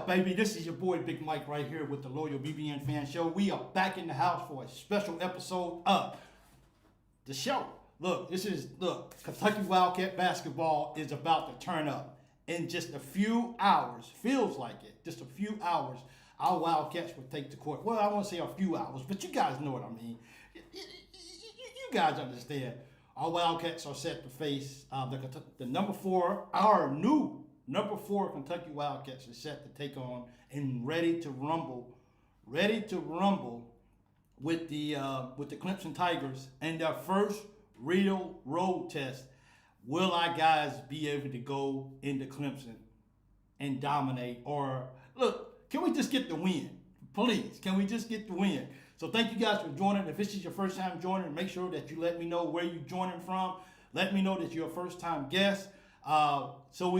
baby? This is your boy Big Mike right here with the Loyal BBN Fan Show. We are back in the house for a special episode of the show. Look, Kentucky Wildcat basketball is about to turn up. In just a few hours, feels like it, just a few hours, our Wildcats will take the court. Well, I won't say a few hours, but you guys know what I mean. You guys understand. Our Wildcats are set to face the number four, our new number four Kentucky Wildcats are set to take on and ready to rumble with the Clemson Tigers and their first real road test. Will our guys be able to go into Clemson and dominate? Or look, can we just get the win? Please, can we just get the win? So thank you guys for joining. If this is your first time joining, make sure that you let me know where you're joining from. Let me know that you're a first time guest. So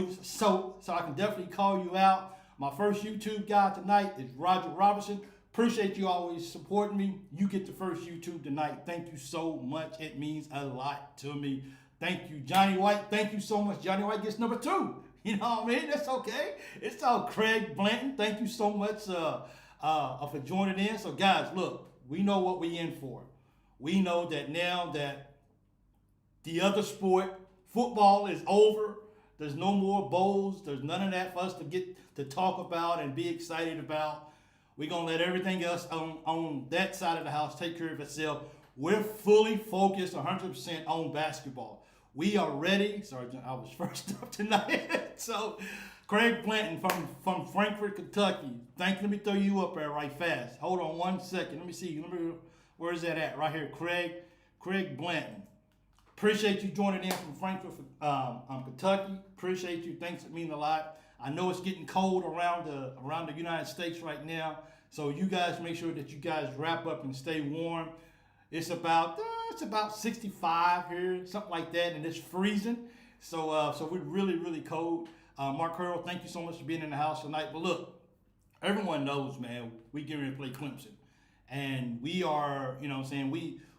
I can definitely call you out. My first YouTube guy tonight is Roger Robertson. Appreciate you always supporting me. You get the first YouTube tonight. Thank you so much. It means a lot to me. Thank you, Johnny White. Thank you so much. Johnny White gets number 2. You know what I mean? That's okay. It's all Craig Blanton. Thank you so much for joining in. So guys, look, we know what we in for. We know that now that the other sport, football, is over. There's no more bowls. There's none of that for us to get to talk about and be excited about. We're going to let everything else on that side of the house take care of itself. We're fully focused 100% on basketball. We are ready. Sorry, I was first up tonight. So, Craig Blanton from Frankfort, Kentucky. Let me throw you up there right fast. Hold on one second. Let me see. Where is that at? Right here. Craig Blanton. Appreciate you joining in from Frankfort, Kentucky. Appreciate you. Thanks. It means a lot. I know it's getting cold around the United States right now. So you guys make sure that you guys wrap up and stay warm. It's about 65 here, something like that, and it's freezing. So we're really cold. Mark Hurl, thank you so much for being in the house tonight. But look, everyone knows, man, we getting ready to play Clemson, and we are, you know what I'm saying,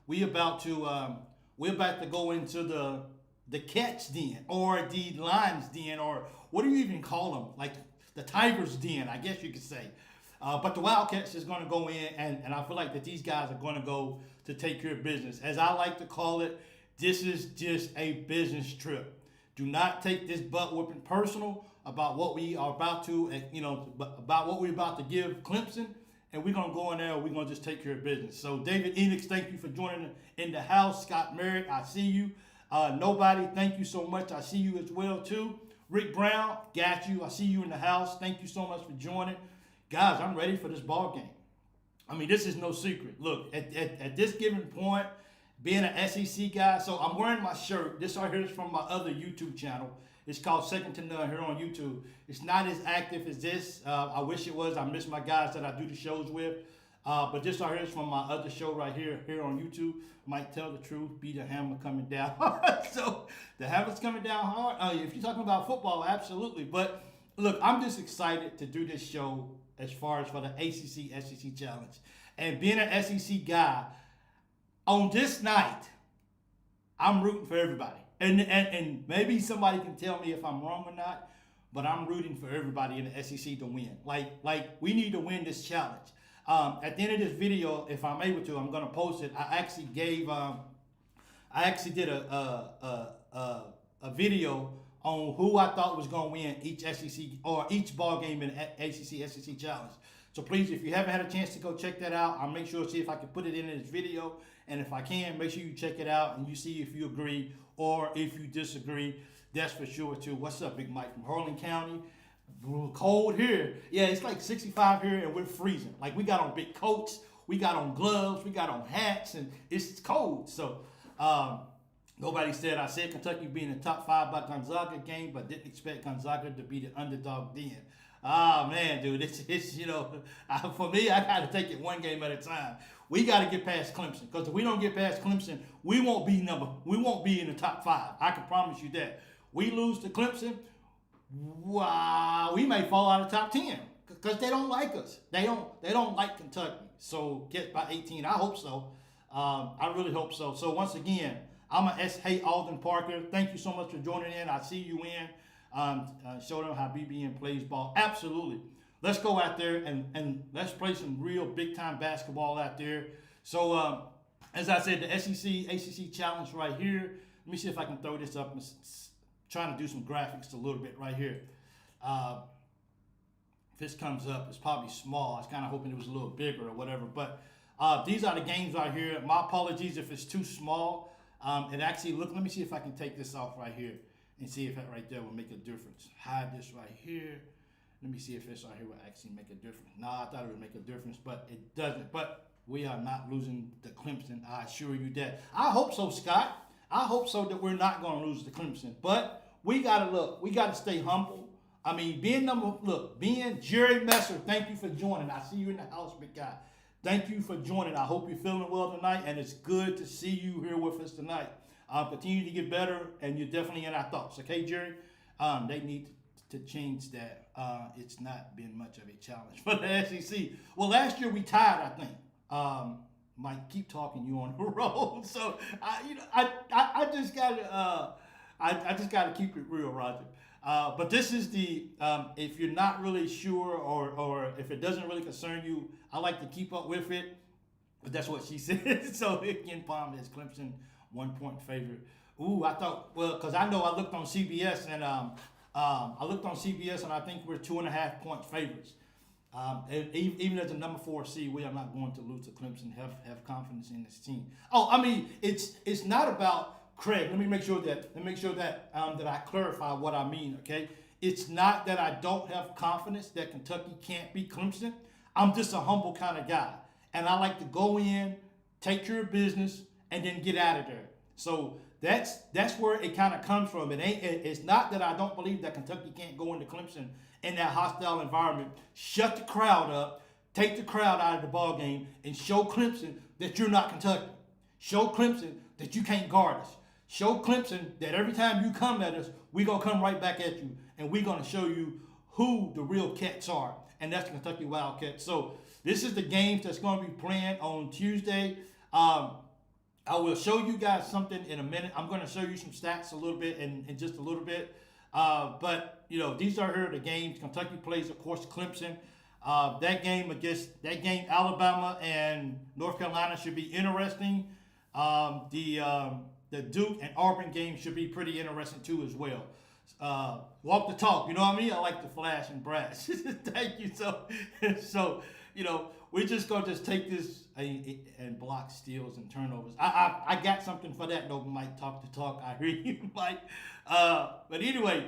we about to we're about to go into the Cats den or the Lions den, or what do you even call them? Like the Tigers den, I guess you could say. But the Wildcats is going to go in, and I feel like that these guys are going to go to take care of business. As I like to call it, this is just a business trip. Do not take this butt whooping personal about what we are about to, about what we're about to give Clemson. And we're going to go in there and we're going to just take care of business. So, David Enix, thank you for joining in the house. Scott Merritt, I see you. Nobody, thank you so much. I see you as well, too. Rick Brown, got you. I see you in the house. Thank you so much for joining. Guys, I'm ready for this ball game. I mean, this is no secret. Look, at this given point, being an SEC guy, so I'm wearing my shirt. This right here is from my other YouTube channel. It's called Second to None here on YouTube. It's not as active as this. I wish it was. I miss my guys that I do the shows with. But this right here is from my other show right here on YouTube. Might tell the truth, be the hammer coming down hard. So the hammer's coming down hard. If you're talking about football, absolutely. But look, I'm just excited to do this show as far as for the ACC SEC Challenge. And being an SEC guy, on this night, I'm rooting for everybody. And maybe somebody can tell me if I'm wrong or not, but I'm rooting for everybody in the SEC to win. Like we need to win this challenge. At the end of this video, if I'm able to, I'm gonna post it. I actually did a video on who I thought was gonna win each SEC or each ball game in the ACC SEC Challenge. So please, if you haven't had a chance to go check that out, I'll make sure to see if I can put it in this video. And if I can, make sure you check it out and you see if you agree or if you disagree. That's for sure too. What's up, Big Mike from Harlan County? Cold here. Yeah, it's like 65 here and we're freezing. Like we got on big coats, we got on gloves, we got on hats, and it's cold. So nobody said, I said Kentucky being in the top 5 by Gonzaga game, but didn't expect Gonzaga to be the underdog then. Ah, man, dude, it's for me, I got to take it one game at a time. We got to get past Clemson, because if we don't get past Clemson, we won't be in the top 5. I can promise you that. We lose to Clemson, wow, we may fall out of the top 10 because they don't like us. They don't like Kentucky. So get by 18. I hope so. I really hope so. So once again, I'm a S. Alden Parker. Thank you so much for joining in. I see you in. Show them how BBN plays ball. Absolutely. let's go out there and let's play some real big time basketball out there. So as I said, the SEC ACC challenge right here. Let me see if I can throw this up. I'm trying to do some graphics a little bit right here. If this comes up, it's probably small. I was kind of hoping it was a little bigger or whatever. But these are the games right here. My apologies if it's too small. It actually, look, let me see if I can take this off right here and see if that right there will make a difference. Hide this right here. Let me see if this right here will actually make a difference. Nah, I thought it would make a difference, but it doesn't. But we are not losing to Clemson, I assure you that. I hope so, Scott. I hope so that we're not going to lose to Clemson. But we got to look. We got to stay humble. I mean, being Jerry Messer, thank you for joining. I see you in the house, big guy. Thank you for joining. I hope you're feeling well tonight, and it's good to see you here with us tonight. Continue to get better, and you're definitely in our thoughts. Okay, Jerry? They need to change that. It's not been much of a challenge for the SEC. Well, last year we tied, I think. Mike, keep talking. You on the road, so I just gotta keep it real, Roger. But this is the if you're not really sure or if it doesn't really concern you, I like to keep up with it. But that's what she said. So 𝐀𝐫𝐭𝐒𝐜𝐤𝐢𝐞𝐳 is Clemson 1-point favorite. Ooh, I thought, well, because I know I looked on CBS and I think we're 2.5-point favorites. Even as a number 4 seed, we are not going to lose to Clemson. Have confidence in this team. Oh, I mean, it's not about Craig. Let me make sure that I clarify what I mean. Okay, it's not that I don't have confidence that Kentucky can't beat Clemson. I'm just a humble kind of guy, and I like to go in, take care of business, and then get out of there. So that's where it kind of comes from. It's not that I don't believe that Kentucky can't go into Clemson in that hostile environment, shut the crowd up, take the crowd out of the ball game, and show Clemson that you're not Kentucky. Show Clemson that you can't guard us. Show Clemson that every time you come at us, we're going to come right back at you, and we're going to show you who the real Cats are, and that's the Kentucky Wildcats. So this is the games that's going to be playing on Tuesday. I will show you guys something in a minute. I'm going to show you some stats a little bit in just a little bit. But, these are here the games. Kentucky plays, of course, Clemson. That game, Alabama and North Carolina should be interesting. The Duke and Auburn game should be pretty interesting, too, as well. Walk the talk, you know what I mean? I like to flash and brass. Thank you. So, we're just going to take this and block steals and turnovers. I got something for that, though, Mike. Talk the talk. I hear you, Mike. But anyway,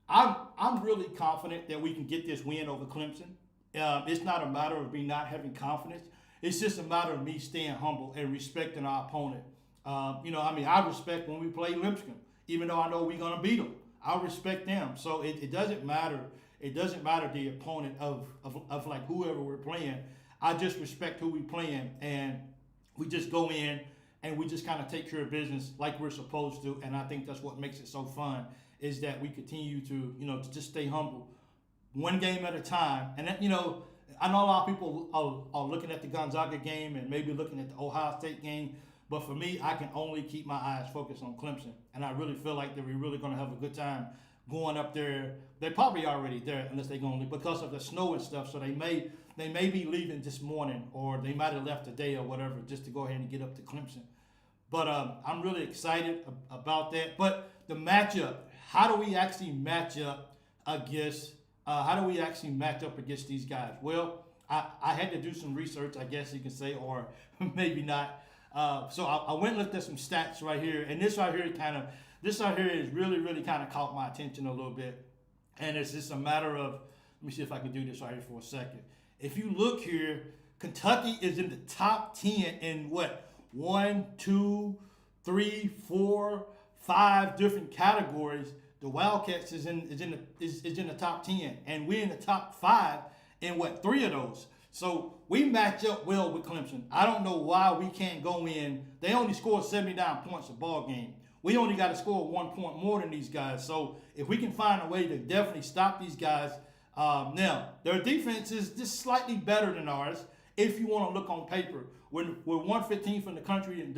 I'm really confident that we can get this win over Clemson. It's not a matter of me not having confidence. It's just a matter of me staying humble and respecting our opponent. I respect when we play Lipscomb, even though I know we're going to beat them. I respect them. So it doesn't matter. It doesn't matter the opponent of like whoever we're playing. I just respect who we're playing, and we just go in and we just kind of take care of business like we're supposed to. And I think that's what makes it so fun, is that we continue to, to just stay humble, one game at a time. And that, I know a lot of people are looking at the Gonzaga game and maybe looking at the Ohio State game. But for me, I can only keep my eyes focused on Clemson. And I really feel like that we're really going to have a good time going up there. They're probably already there, unless they're going to, because of the snow and stuff. So they may be leaving this morning, or they might have left today or whatever, just to go ahead and get up to Clemson. But I'm really excited about that. But the matchup, how do we actually match up against these guys? Well, I had to do some research, I guess you can say, or maybe not. So I went and looked at some stats right here, and this right here is really, really kind of caught my attention a little bit. And it's just a matter of, let me see if I can do this right here for a second. If you look here, Kentucky is in the top 10 in what? 1, 2, 3, 4, 5 different categories. The Wildcats is in the top 10, and we're in the top 5 in what? 3 of those. So we match up well with Clemson. I don't know why we can't go in. They only scored 79 points a ball game. We only got to score 1 point more than these guys. So if we can find a way to definitely stop these guys, now their defense is just slightly better than ours. If you want to look on paper, we're 115th in the country, and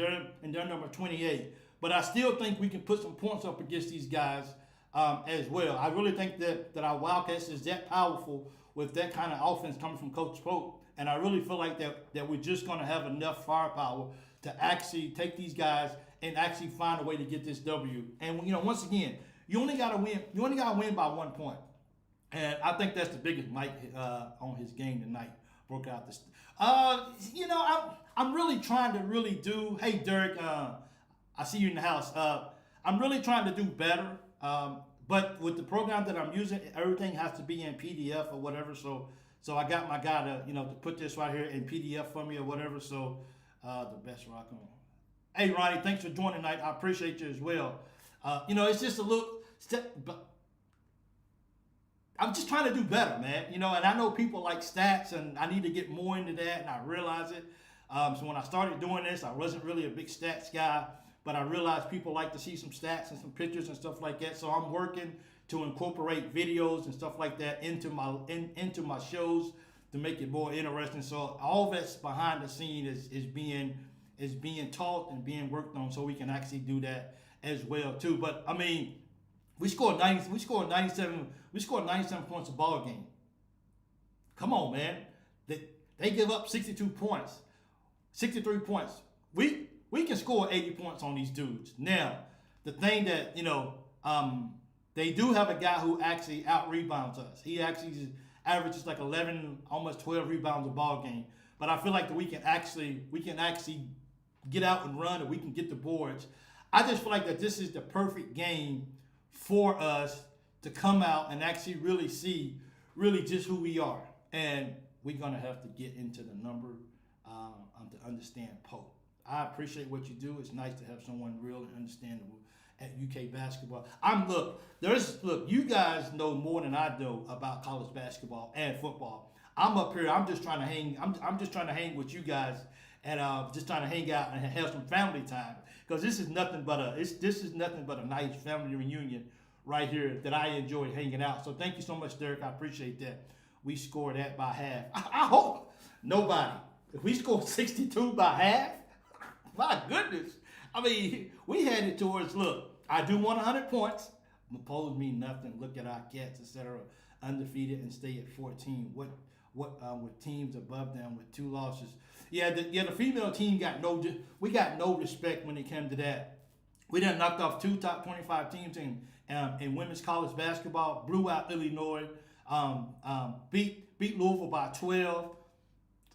they're number 28. But I still think we can put some points up against these guys as well. I really think that our Wildcats is that powerful with that kind of offense coming from Coach Pope. And I really feel like that we're just going to have enough firepower to actually take these guys and actually find a way to get this W. And once again, you only got to win. You only got to win by 1 point. And I think that's the biggest Mike on his game tonight. Broke out this. I'm really trying to really do. Hey, Derek, I see you in the house. I'm really trying to do better. But with the program that I'm using, everything has to be in PDF or whatever. So I got my guy to put this right here in PDF for me or whatever. So the best rock on. Hey, Ronnie, thanks for joining tonight. I appreciate you as well. It's just a little step, but I'm just trying to do better, man. And I know people like stats, and I need to get more into that, and I realize it. So when I started doing this, I wasn't really a big stats guy, but I realized people like to see some stats and some pictures and stuff like that. So I'm working to incorporate videos and stuff like that into my shows to make it more interesting. So all that's behind the scene is being taught and being worked on, so we can actually do that as well too. But I mean, we scored 97 points a ball game. Come on, man. They give up 62 points, 63 points. We can score 80 points on these dudes. Now, the thing that they do have a guy who actually out rebounds us. He actually averages like 11, almost 12 rebounds a ball game. But I feel like that we can actually get out and run, and we can get the boards. I just feel like that this is the perfect game for us to come out and actually really see just who we are. And we're going to have to get into the number to understand Pope. I appreciate what you do. It's nice to have someone real and understandable at UK basketball. You guys know more than I know about college basketball and football. I'm up here. I'm just trying to hang. I'm just trying to hang with you guys and just trying to hang out and have some family time, because this is nothing but a nice family reunion right here that I enjoy hanging out. So thank you so much, Derek. I appreciate that. We scored that by half. I hope nobody. If we scored 62 by half, my goodness. I mean, we headed towards. Look, I do want 100 points. Polls mean nothing. Look at our Cats, etc. Undefeated and stay at 14. What with teams above them with 2 losses? Yeah, the female team got no respect when it came to that. We done knocked off 2 top 25 teams in women's college basketball. Blew out Illinois. Beat Louisville by 12.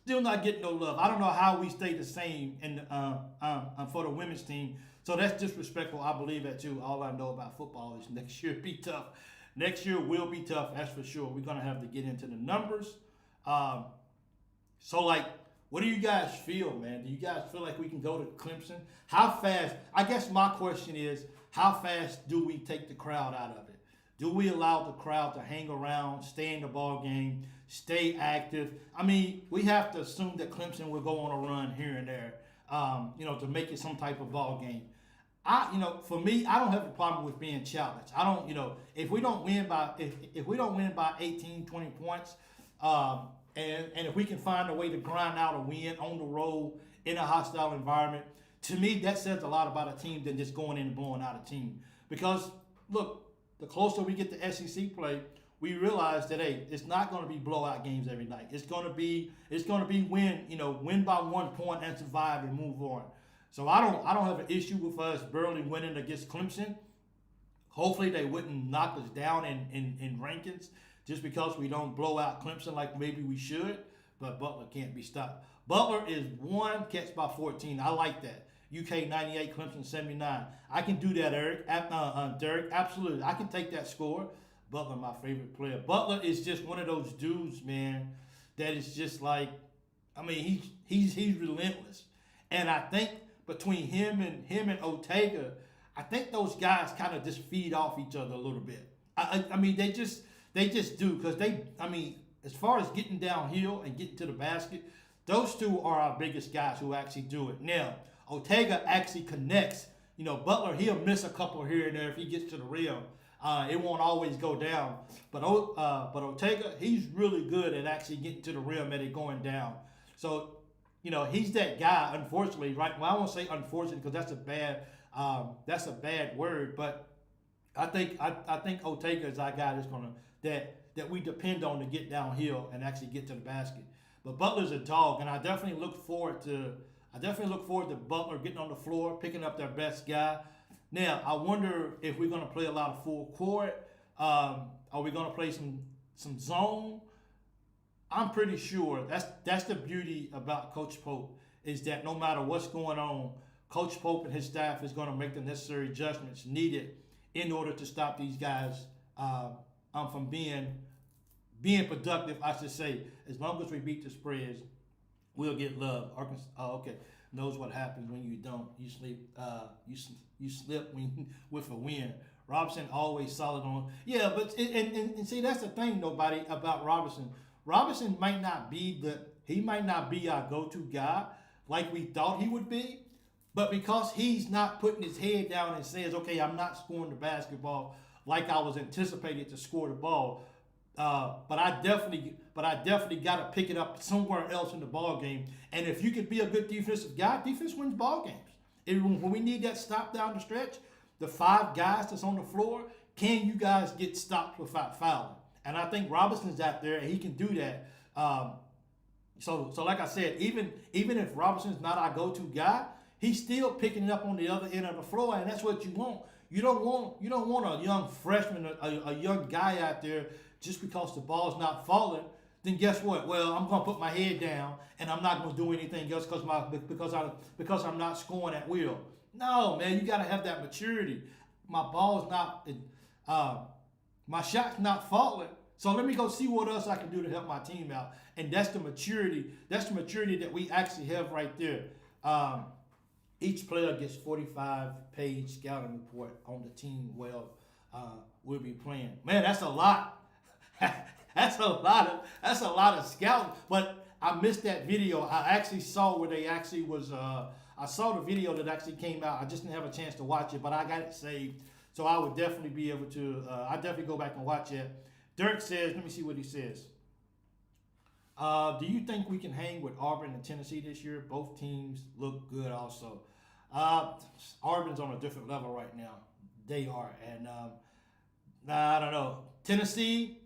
Still not getting no love. I don't know how we stay the same for the women's team. So that's disrespectful. I believe that too. All I know about football is next year be tough. Next year will be tough. That's for sure. We're gonna have to get into the numbers. What do you guys feel, man? Do you guys feel like we can go to Clemson? How fast? I guess my question is, how fast do we take the crowd out of it? Do we allow the crowd to hang around, stay in the ball game, stay active? I mean, we have to assume that Clemson will go on a run here and there, to make it some type of ball game. For me, I don't have a problem with being challenged. I don't, if we don't win by 18, 20 points, and if we can find a way to grind out a win on the road in a hostile environment, to me that says a lot about a team than just going in and blowing out a team. Because look, the closer we get to SEC play, we realize that it's not going to be blowout games every night. It's going to be win by 1 point and survive and move on. So I don't have an issue with us barely winning against Clemson. Hopefully they wouldn't knock us down in rankings just because we don't blow out Clemson like maybe we should. But Butler can't be stopped. Butler is 1 catch by 14. I like that. UK 98, Clemson 79. I can do that, Eric. Derek, absolutely. I can take that score. Butler, my favorite player. Butler is just one of those dudes, man, that is just like, I mean, he's relentless. And I think between him and 𝐀𝐫𝐭𝐒𝐜𝐢𝐞𝐳, I think those guys kind of just feed off each other a little bit. I mean, they just do, because as far as getting downhill and getting to the basket, those two are our biggest guys who actually do it. Now, 𝐀𝐫𝐭𝐒𝐜 actually connects. Butler, he'll miss a couple here and there if he gets to the rim. It won't always go down. But 𝐀𝐫𝐿𝐴, he's really good at actually getting to the rim and it going down. So, he's that guy, unfortunately, right? Well, I won't say unfortunately because that's a bad word, but I think 𝐀𝐫𝐿𝐴 is our guy that's that we depend on to get downhill and actually get to the basket. But Butler's a dog, and I definitely look forward to Butler getting on the floor, picking up their best guy. Now, I wonder if we're going to play a lot of full court. Are we going to play some zone? I'm pretty sure that's the beauty about Coach Pope, is that no matter what's going on, Coach Pope and his staff is going to make the necessary judgments needed in order to stop these guys from being productive, I should say. As long as we beat the spreads, we'll get love. Arkansas, okay, knows what happens when you don't. You sleep. You slip with a win. Robinson always solid on. Yeah, but and see, that's the thing, nobody, about Robinson. Robinson might not be our go-to guy like we thought he would be, but because he's not putting his head down and says, okay, I'm not scoring the basketball like I was anticipated to score the ball. But I definitely got to pick it up somewhere else in the ball game. And if you could be a good defensive guy, defense wins ball games. When we need that stop down the stretch, the 5 guys that's on the floor, can you guys get stopped without fouling? And I think Robinson's out there and he can do that. So like I said, even if Robinson's not our go-to guy, he's still picking it up on the other end of the floor, and that's what you want. You don't want a young freshman, a young guy out there just because the ball's not falling. Then guess what? Well, I'm gonna put my head down and I'm not gonna do anything else because I'm not scoring at will. No, man, you gotta have that maturity. My ball's not, my shot's not falling. So let me go see what else I can do to help my team out. And that's the maturity. That's the maturity that we actually have right there. Each player gets 45-page scouting report on the team we'll be playing. Man, that's a lot. That's a lot of scouting. But I missed that video. I actually saw where they actually was. I saw the video that actually came out. I just didn't have a chance to watch it, but I got it saved, so I would definitely be able to. I definitely go back and watch it. Dirk says, let me see what he says. Do you think we can hang with Auburn and Tennessee this year? Both teams look good also. Auburn's on a different level right now. They are. And I don't know. Tennessee,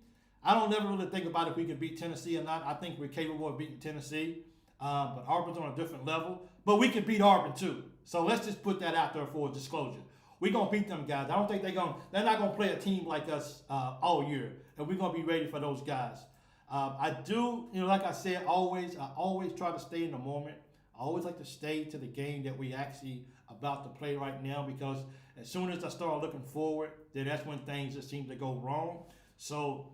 I don't never really think about if we can beat Tennessee or not. I think we're capable of beating Tennessee. But Auburn's on a different level. But we can beat Auburn too. So let's just put that out there for disclosure. We're going to beat them guys. I don't think they're not going to play a team like us all year. And we're going to be ready for those guys. I do, like I said, I always try to stay in the moment. I always like to stay to the game that we actually about to play right now, because as soon as I start looking forward, then that's when things just seem to go wrong. So,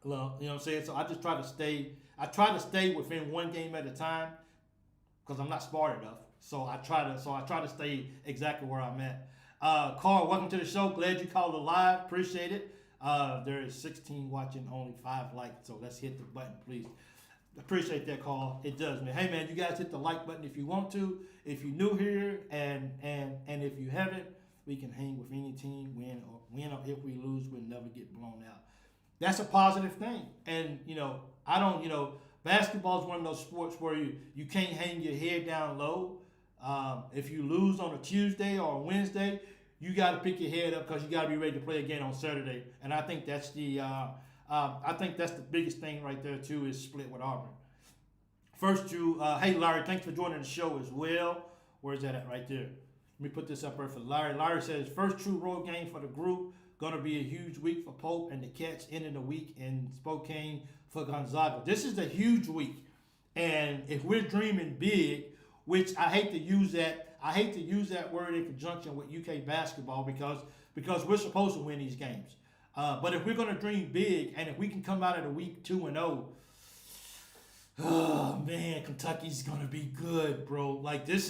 you know what I'm saying? So I just try to stay within one game at a time, because I'm not smart enough. So I try to stay exactly where I'm at. Carl, welcome to the show. Glad you called it live. Appreciate it. There is 16 watching, only 5 likes. So let's hit the button, please. Appreciate that, Carl. It does, man. Hey, man, you guys hit the like button if you want to. If you're new here, and if you haven't, we can hang with any team. Win or if we lose, we'll never get blown out. That's a positive thing. And basketball is one of those sports where you can't hang your head down low. If you lose on a Tuesday or a Wednesday, you got to pick your head up, because you got to be ready to play again on Saturday. And I think that's the biggest thing right there too, is split with Auburn. First, hey Larry, thanks for joining the show as well. Where's that at right there? Let me put this up here for Larry. Larry says, first true road game for the group. Going to be a huge week for Pope and the Cats, ending the week in Spokane for Gonzaga. This is a huge week. And if we're dreaming big, which I hate to use that word in conjunction with UK basketball, because we're supposed to win these games. But if we're going to dream big, and if we can come out of the week 2-0, oh man, Kentucky's going to be good, bro. Like this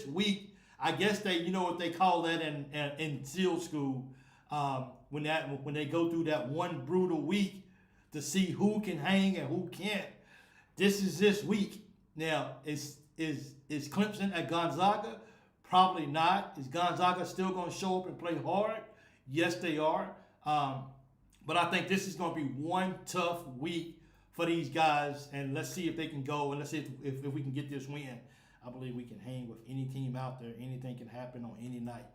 week, I guess what they call that in SEAL school, when they go through that one brutal week to see who can hang and who can't. This is this week. Now, is Clemson at Gonzaga? Probably not. Is Gonzaga still going to show up and play hard? Yes, they are. But I think this is going to be one tough week for these guys, and let's see if they can go, and let's see if we can get this win. I believe we can hang with any team out there. Anything can happen on any night.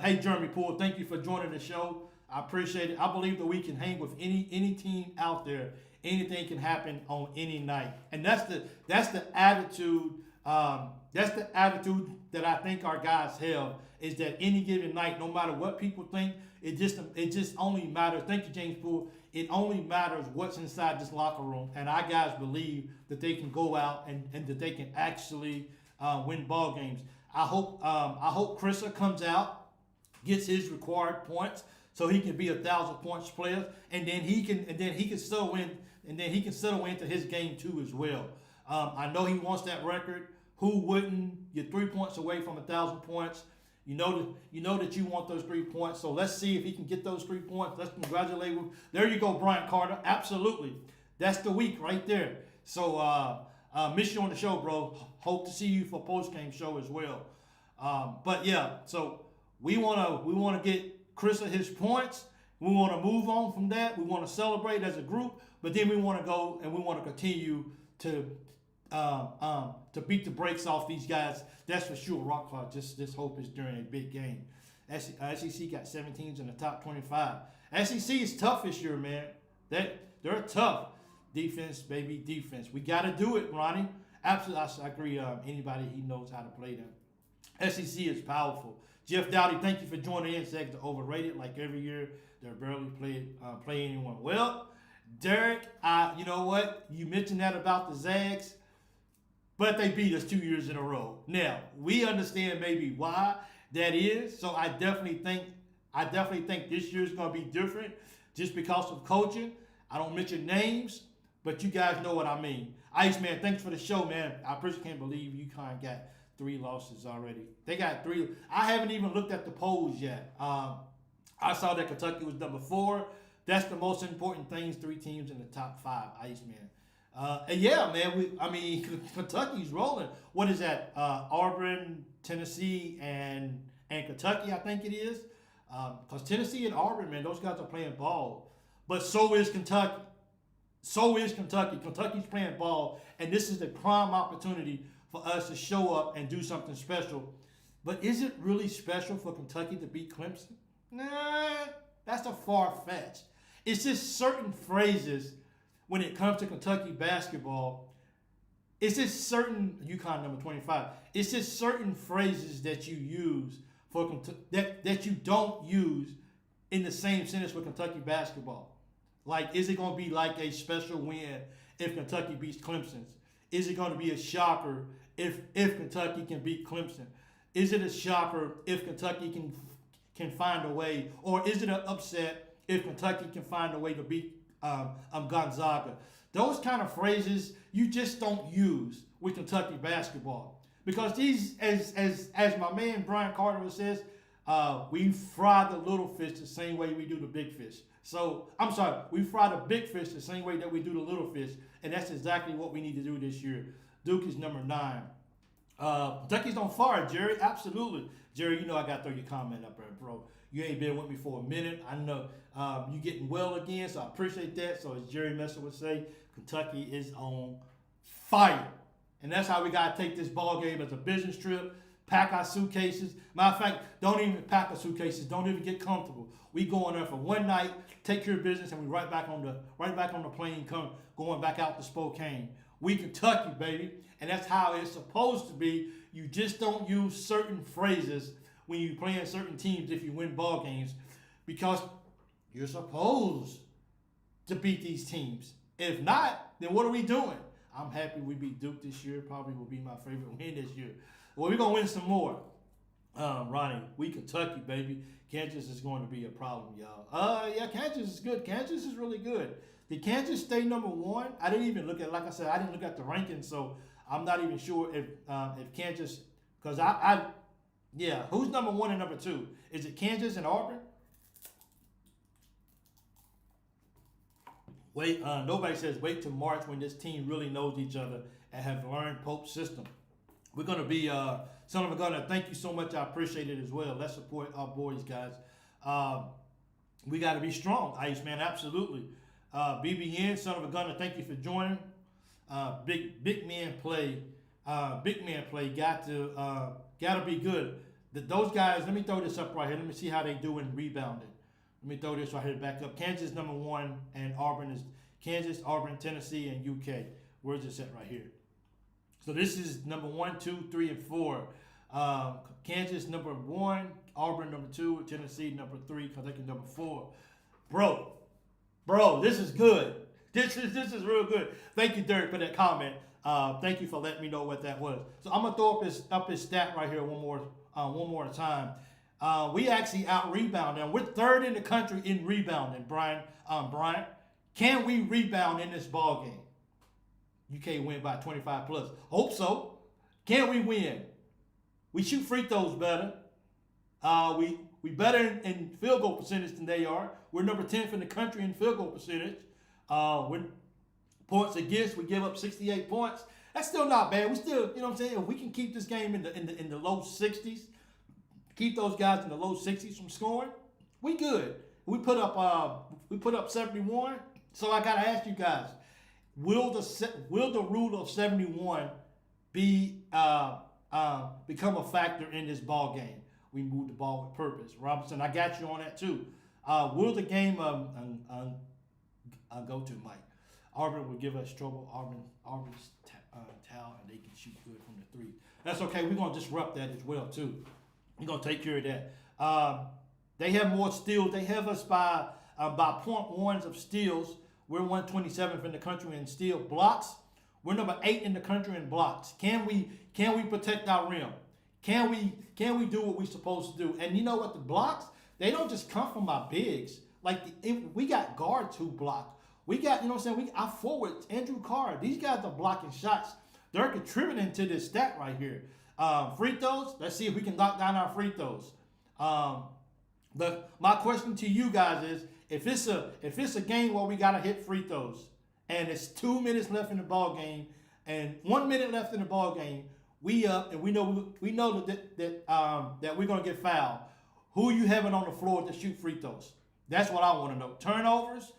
Hey, Jeremy Poole, thank you for joining the show. I appreciate it. I believe that we can hang with any team out there. Anything can happen on any night, and that's the attitude. That's the attitude that I think our guys have. Is that any given night, no matter what people think, it just only matters. Thank you, James Poole. It only matters what's inside this locker room, and our guys believe that they can go out and that they can actually win ball games. I hope 𝐀𝐫𝐭𝐒𝐜𝐢𝐞𝐳𝐜𝐞𝐤𝐥𝐲 gets his required points so he can be 1,000 points player, and then he can settle into his game too as well. I know he wants that record. Who wouldn't? You're 3 points away from 1,000 points. You know that you want those 3 points. So let's see if he can get those 3 points. Let's congratulate him. There you go, Brian Carter. Absolutely. That's the week right there. So miss you on the show, bro. Hope to see you for post-game show as well. But yeah, so we wanna get 𝐀𝐫𝐭𝐒𝐜𝐢𝐞𝐳𝐜𝐞𝐞𝐤𝐥𝐲. We want to move on from that. We want to celebrate as a group, but then we want to go and we want to continue to beat the brakes off these guys. That's for sure. Rock Hard. Just hope it's during a big game. ACC got 7 teams in the top 25. SEC is tough this year, man. They're tough. Defense, baby, defense. We got to do it, Ronnie. Absolutely, I agree. Anybody he knows how to play them. SEC is powerful. Jeff Dowdy, thank you for joining in. Zags are overrated like every year. They're barely play anyone. Well, Derek, you know what? You mentioned that about the Zags, but they beat us 2 years in a row. Now, we understand maybe why that is. So I definitely think this year's going to be different just because of coaching. I don't mention names, but you guys know what I mean. Iceman, thanks for the show, man. I personally can't believe UConn got 3 losses already. They got 3. I haven't even looked at the polls yet. I saw that Kentucky was number 4. That's the most important things. 3 teams in the top 5. Iceman. And yeah, man. Kentucky's rolling. What is that? Auburn, Tennessee, and Kentucky. I think it is. Because Tennessee and Auburn, man, those guys are playing ball. But so is Kentucky. Kentucky's playing ball, and this is the prime opportunity for us to show up and do something special. But is it really special for Kentucky to beat Clemson? Nah, that's a far fetch. It's just certain phrases when it comes to Kentucky basketball. It's just certain UConn number 25. It's just certain phrases that you use for that you don't use in the same sentence for Kentucky basketball. Like, is it going to be like a special win if Kentucky beats Clemson? Is it going to be a shocker if Kentucky can beat Clemson? Is it a shocker if Kentucky can find a way? Or is it an upset if Kentucky can find a way to beat Gonzaga? Those kind of phrases you just don't use with Kentucky basketball. Because these, as my man Brian Carter says, we fry the little fish the same way we do the big fish. So, I'm sorry, we fry the big fish the same way that we do the little fish, and that's exactly what we need to do this year. Duke is number 9. Kentucky's on fire, Jerry. Absolutely. Jerry, you know I got to throw your comment up there, bro. You ain't been with me for a minute. I know you getting well again, so I appreciate that. So, as Jerry Messer would say, Kentucky is on fire. And that's how we got to take this ball game as a business trip. Pack our suitcases. Matter of fact, don't even pack our suitcases. Don't even get comfortable. We go in there for one night, take care of business, and we right back on the plane, going back out to Spokane. We Kentucky, baby, and that's how it's supposed to be. You just don't use certain phrases when you play in certain teams if you win ball games, because you're supposed to beat these teams. If not, then what are we doing? I'm happy we beat Duke this year. Probably will be my favorite win this year. Well, we're going to win some more. Ronnie, we Kentucky, baby. Kansas is going to be a problem, y'all. Yeah, Kansas is good. Kansas is really good. Did Kansas stay number 1? I didn't even look at, like I said, I didn't look at the rankings, so I'm not even sure if Kansas, because yeah, who's number 1 and number 2? Is it Kansas and Auburn? Wait, nobody says wait till March when this team really knows each other and have learned Pope's system. We're going to be, Son of a Gunner, thank you so much. I appreciate it as well. Let's support our boys, guys. We got to be strong, Iceman, absolutely. BBN, Son of a Gunner, thank you for joining. Big man play. Got to be good. Those guys, let me throw this up right here. Let me see how they do in rebounding. Let me throw this right here back up. Kansas number 1, and Auburn is Kansas, Auburn, Tennessee, and UK. Where's this at right here? So this is number 1, 2, 3, and 4. Kansas number 1, Auburn number 2, Tennessee number 3, Kentucky number 4. Bro, this is good. This is real good. Thank you, Derek, for that comment. Thank you for letting me know what that was. So I'm gonna throw up his stat right here one more time. We actually out-rebounded. And we're 3rd in the country in rebounding, Brian. Can we rebound in this ball game? UK win by 25 plus. Hope so. Can we win? We shoot free throws better. We better in field goal percentage than they are. We're number 10th in the country in field goal percentage. With points against, we give up 68 points. That's still not bad. We still, you know what I'm saying? If we can keep this game in the low 60s, keep those guys in the low 60s from scoring, we good. We put up 71. So I gotta ask you guys, will the rule of 71 be become a factor in this ball game? We move the ball with purpose. Robinson, I got you on that too. Will the game go to Mike? Auburn will give us trouble. Auburn's towel, and they can shoot good from the 3. That's okay. We're gonna disrupt that as well too. We're gonna take care of that. They have more steals. They have us by 0.1s of steals. We're 127th in the country in steal blocks. We're number 8 in the country in blocks. Can we protect our rim? Can we do what we're supposed to do? And you know what? The blocks, they don't just come from our bigs. Like we got guards who block. We got, you know what I'm saying? Our forwards, Andrew Carr. These guys are blocking shots. They're contributing to this stat right here. Free throws. Let's see if we can knock down our free throws. But my question to you guys is, if it's a game where we gotta hit free throws, and it's 2 minutes left in the ball game, and 1 minute left in the ball game, we up and we know that we're gonna get fouled. Who are you having on the floor to shoot free throws? That's what I want to know. Turnovers.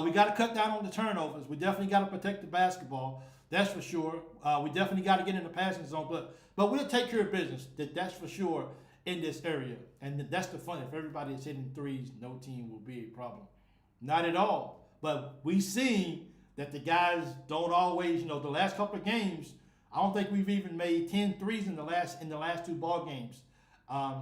We got to cut down on the turnovers. We definitely got to protect the basketball. That's for sure. We definitely got to get in the passing zone, but we'll take care of business. That's for sure in this area. And that's the fun. If everybody is hitting threes, no team will be a problem. Not at all. But we've seen that the guys don't always, the last couple of games, I don't think we've even made 10 threes in the last 2 ball games.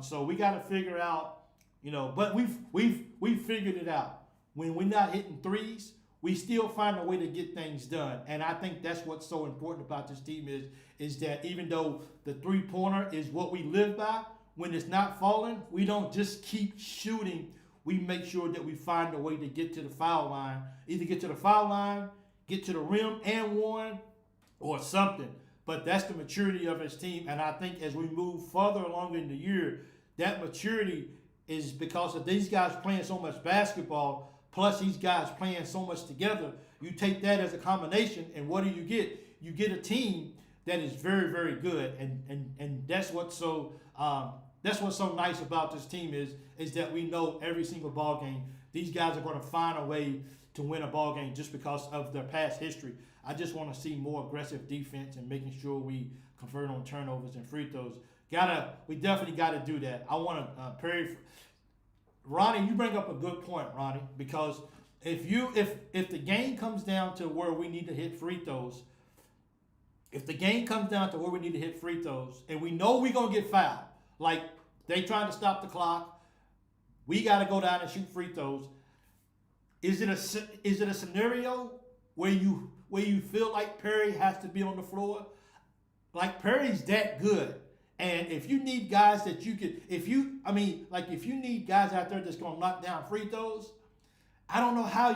So we got to figure out, but we've figured it out. When we're not hitting threes, we still find a way to get things done. And I think that's what's so important about this team is that even though the 3-pointer is what we live by, when it's not falling, we don't just keep shooting. We make sure that we find a way to get to the foul line. Either get to the foul line, get to the rim and one, or something. But that's the maturity of his team. And I think as we move further along in the year, that maturity is because of these guys playing so much basketball, plus these guys playing so much together. You take that as a combination, and what do you get? You get a team that is very, very good. And that's what's so nice about this team is that we know every single ball game, these guys are going to find a way to win a ball game just because of their past history. I just want to see more aggressive defense and making sure we convert on turnovers and free throws. We definitely got to do that. I want to Perry. Ronnie, you bring up a good point, Ronnie, because if the game comes down to where we need to hit free throws, and we know we're gonna get fouled, like they trying to stop the clock, we got to go down and shoot free throws. Is it a scenario where you feel like Perry has to be on the floor? Like Perry's that good. And if you need guys that you could, if you need guys out there that's gonna knock down free throws, I don't know how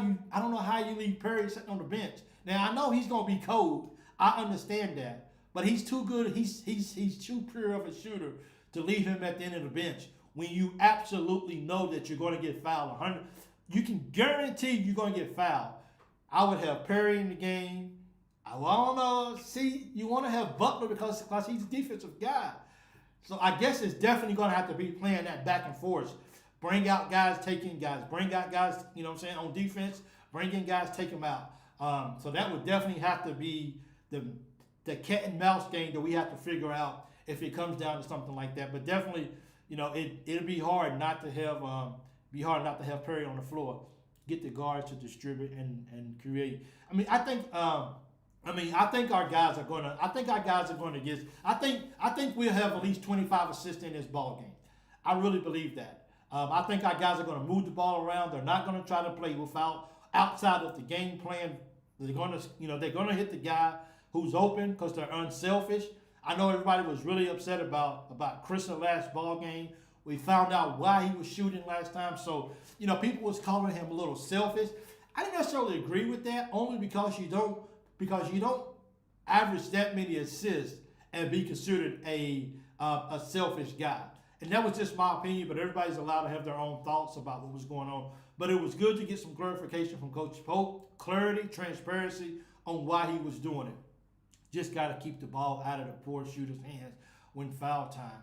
you leave Perry sitting on the bench. Now I know he's gonna be cold. I understand that, but he's too good. He's too pure of a shooter to leave him at the end of the bench when you absolutely know that you're gonna get fouled. You can guarantee you're gonna get fouled. I would have Perry in the game. I don't know. See, you want to have Butler because he's a defensive guy. So I guess it's definitely going to have to be playing that back and forth. Bring out guys, take in guys. Bring out guys, on defense. Bring in guys, take them out. So that would definitely have to be the cat and mouse game that we have to figure out if it comes down to something like that. But definitely, it'll be hard not to have be hard not to have Perry on the floor. Get the guards to distribute and create. I mean, I think our guys are gonna. I think our guys are going to get. I think we'll have at least 25 assists in this ball game. I really believe that. I think our guys are going to move the ball around. They're not going to try to play without outside of the game plan. They're going to hit the guy who's open because they're unselfish. I know everybody was really upset about Chris in the last ball game. We found out why he was shooting last time. So, people was calling him a little selfish. I didn't necessarily agree with that, only because you don't average that many assists and be considered a selfish guy. And that was just my opinion, but everybody's allowed to have their own thoughts about what was going on. But it was good to get some clarification from Coach Pope, clarity, transparency on why he was doing it. Just got to keep the ball out of the poor shooter's hands when foul time.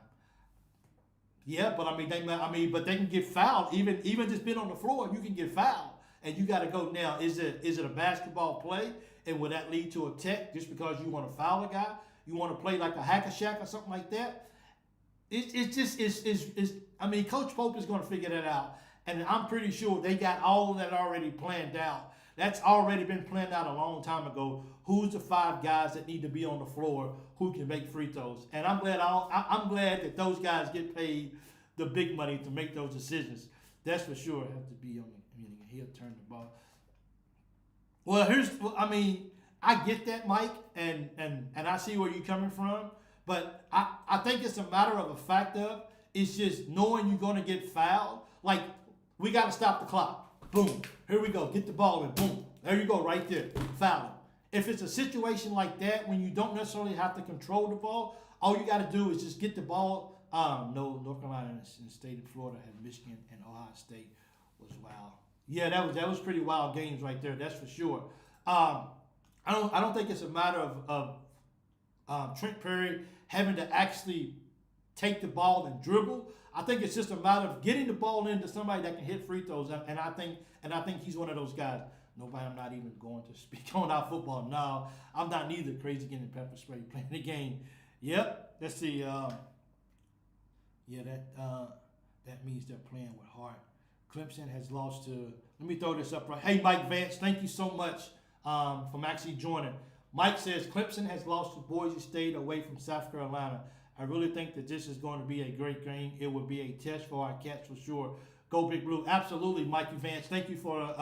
Yeah, but they can get fouled. Even just being on the floor, you can get fouled, and you got to go now. Is it a basketball play, and would that lead to a tech just because you want to foul a guy? You want to play like a hack-a-shack or something like that? Coach Pope is going to figure that out, and I'm pretty sure they got all of that already planned out. That's already been planned out a long time ago. Who's the 5 guys that need to be on the floor who can make free throws? And I'm glad that those guys get paid the big money to make those decisions. That's for sure. Have to be on the he'll turn the ball. Well, I get that, Mike, and I see where you're coming from. But I think it's a matter of a fact of it's just knowing you're going to get fouled. Like, we got to stop the clock. Boom. Here we go. Get the ball in. Boom. There you go right there. Foul him. If it's a situation like that when you don't necessarily have to control the ball, all you got to do is just get the ball. No, North Carolina and the state of Florida had Michigan and Ohio State was wild. Yeah, that was pretty wild games right there. That's for sure. I don't think it's a matter of Trent Perry having to actually take the ball and dribble. I think it's just a matter of getting the ball into somebody that can hit free throws, and I think he's one of those guys. Nobody, I'm not even going to speak on our football. No, I'm not neither crazy getting pepper spray playing the game. Yep, let's see. That means they're playing with heart. Clemson has lost to. Let me throw this up right. Hey, Mike Vance, thank you so much for actually joining. Mike says Clemson has lost to Boise State away from South Carolina. I really think that this is going to be a great game. It will be a test for our Cats for sure. Go Big Blue. Absolutely, Mikey Vance. Thank you for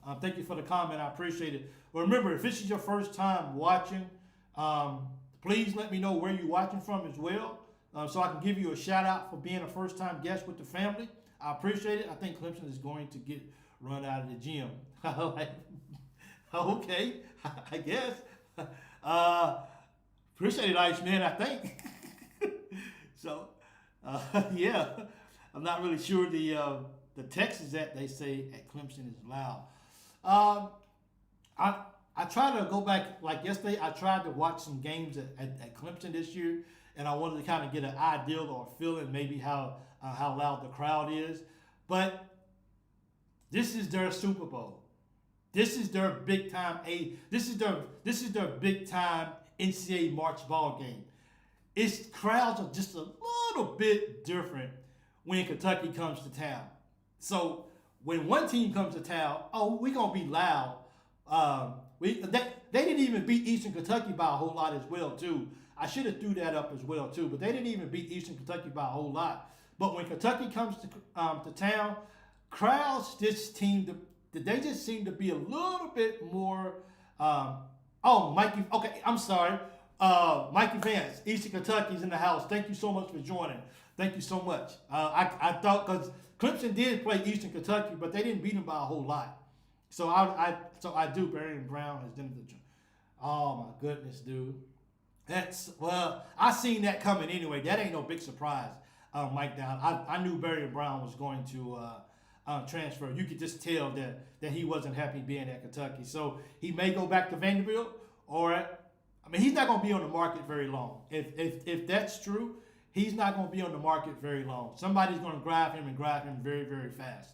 the comment. I appreciate it. Well, remember, if this is your first time watching, please let me know where you're watching from as well, so I can give you a shout out for being a first-time guest with the family. I appreciate it. I think Clemson is going to get run out of the gym. Okay, I guess. Appreciate it, Iceman, I think. So, yeah, I'm not really sure the text is that they say at Clemson is loud. I tried to go back, like yesterday, I tried to watch some games at Clemson this year, and I wanted to kind of get an idea or a feeling maybe how loud the crowd is. But this is their Super Bowl. This is their big time this is their big time NCAA March ball game. Its crowds are just a little bit different when Kentucky comes to town. So when one team comes to town, we're gonna be loud. They didn't even beat Eastern Kentucky by a whole lot as well too. I should have threw that up as well too, but they didn't even beat Eastern Kentucky by a whole lot. But when Kentucky comes to town, crowds just seem to be a little bit more. Mikey. Okay, I'm sorry. Mikey Vance, Eastern Kentucky's in the house. Thank you so much for joining. Thank you so much. I thought because Clemson did play Eastern Kentucky, but they didn't beat them by a whole lot. So I do. Barry and Brown has done the. Oh my goodness, dude. I seen that coming anyway. That ain't no big surprise, Mike Down. I knew Barry and Brown was going to transfer. You could just tell that he wasn't happy being at Kentucky. So he may go back to Vanderbilt, or he's not going to be on the market very long. If that's true, he's not going to be on the market very long. Somebody's going to grab him very, very fast.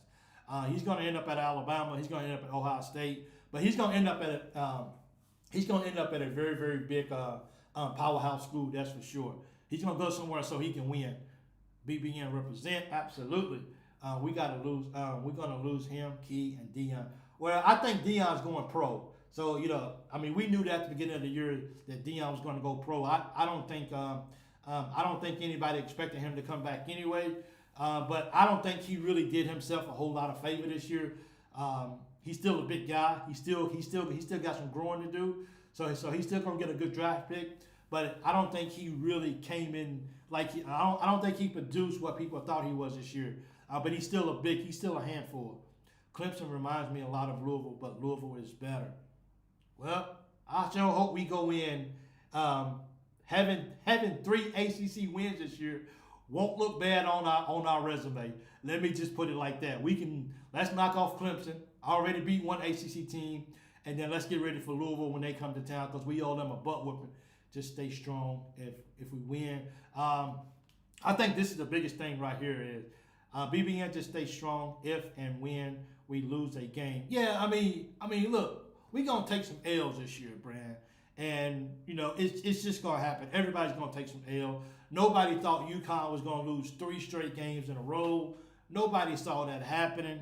He's going to end up at Alabama. He's going to end up at Ohio State, but he's going to end up at a very, very big powerhouse school. That's for sure. He's going to go somewhere so he can win. BBN represent, absolutely. We got to lose. We're gonna lose him, Key, and Dion. Well, I think Dion's going pro. So I mean, we knew that at the beginning of the year that Dion was going to go pro. I don't think anybody expected him to come back anyway. But I don't think he really did himself a whole lot of favor this year. He's still a big guy. He still got some growing to do. So he's still gonna get a good draft pick. But I don't think he really came in like I don't think he produced what people thought he was this year. But he's still a handful. Clemson reminds me a lot of Louisville, but Louisville is better. Well, I sure hope we go in having 3 ACC wins this year. Won't look bad on our resume. Let me just put it like that. Let's knock off Clemson. Already beat one ACC team, and then let's get ready for Louisville when they come to town because we owe them a butt whooping. Just stay strong if we win. I think this is the biggest thing right here is BBN just stay strong if and when we lose a game. Yeah, I mean, look, we're gonna take some L's this year, Brand, and it's just gonna happen. Everybody's gonna take some L. Nobody thought UConn was gonna lose 3 straight games in a row. Nobody saw that happening.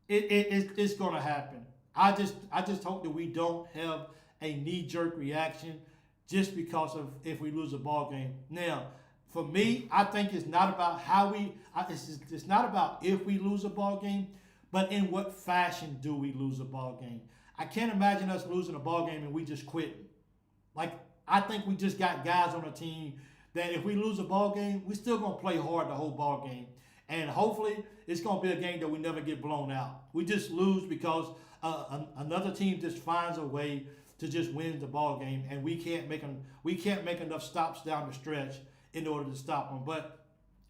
It's gonna happen. I just hope that we don't have a knee-jerk reaction just because of if we lose a ball game. Now, for me, I think it's not about it's not about if we lose a ball game, but in what fashion do we lose a ball game? I can't imagine us losing a ball game and we just quit. Like, I think we just got guys on the team that if we lose a ball game, we're still gonna play hard the whole ball game. And hopefully, it's gonna be a game that we never get blown out. We just lose because another team just finds a way to just win the ball game, and we can't make enough stops down the stretch in order to stop them. But